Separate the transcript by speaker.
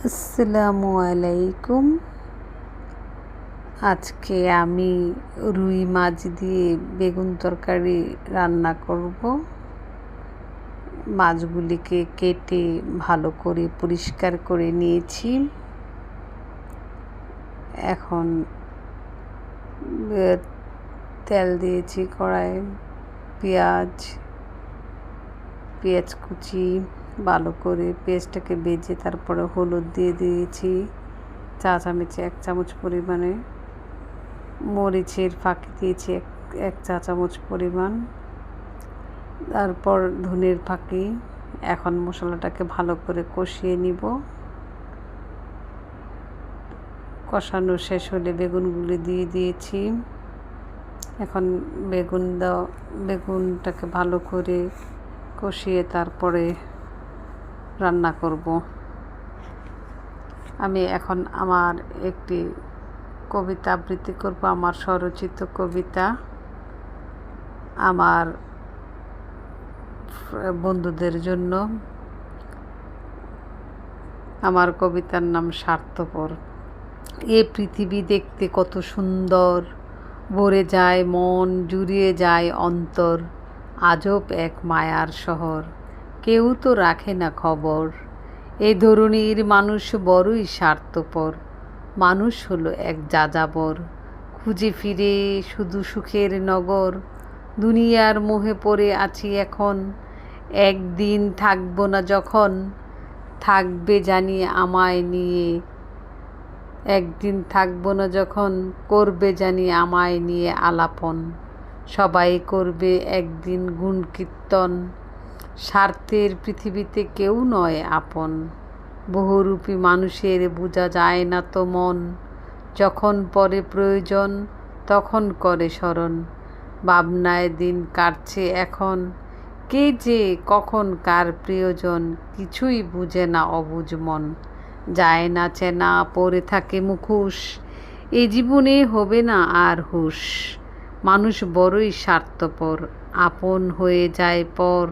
Speaker 1: আসসালামু আলাইকুম। আজকে আমি রুই মাছ দিয়ে বেগুন তরকারি রান্না করব। মাছগুলিকে কেটে ভালো করে পরিষ্কার করে নিয়েছি। এখন তেল দিয়েছি কড়াইয়ে, পেঁয়াজ কুচি ভালো করে পেঁয়াজটাকে ভেজে তারপরে হলুদ দিয়ে দিয়েছি 1 চামচ পরিমাণে, মরিচের ফাঁকি দিয়েছি 1 চা চামচ পরিমাণ, তারপর ধনের ফাঁকি। এখন মশলাটাকে ভালো করে কষিয়ে নিব। কষানো শেষ হলে বেগুনগুলি দিয়ে দিয়েছি। এখন বেগুনটাকে ভালো করে কষিয়ে তারপরে রান্না করব। আমি এখন আমার একটি কবিতা আবৃত্তি করব, আমার স্বরচিত কবিতা, আমার বন্ধুদের জন্য। আমার কবিতার নাম স্বার্থপর। এ পৃথিবী দেখতে কত সুন্দর, ভরে যায় মন, জুড়িয়ে যায় অন্তর, আজব এক মায়ার শহর, কেউ তো রাখে না খবর। এ ধরুণীর মানুষ বড়ই স্বার্থপর, মানুষ হলো এক যাযাবর, খুঁজে ফিরে শুধু সুখের নগর। দুনিয়ার মোহে পড়ে আছি এখন, একদিন থাকবো না যখন, থাকবে জানি আমায় নিয়ে। একদিন থাকবো না যখন, করবে জানি আমায় নিয়ে আলাপন। সবাই করবে একদিন গুণ কীর্তন, স্বার্থের পৃথিবীতে কেউ নয় আপন। বহুরূপী মানুষের বোঝা যায় না তো মন, যখন পরে প্রয়োজন তখন করে স্মরণ। ভাবনায় দিন কাটছে এখন, কে যে কখন কার প্রিয়জন, কিছুই বুঝে না অবুঝ মন। যায় না চেনা, পড়ে থাকে মুখোশ, এ জীবনে হবে না আর হুঁশ। মানুষ বড়ই স্বার্থপর, আপন হয়ে যায় পর।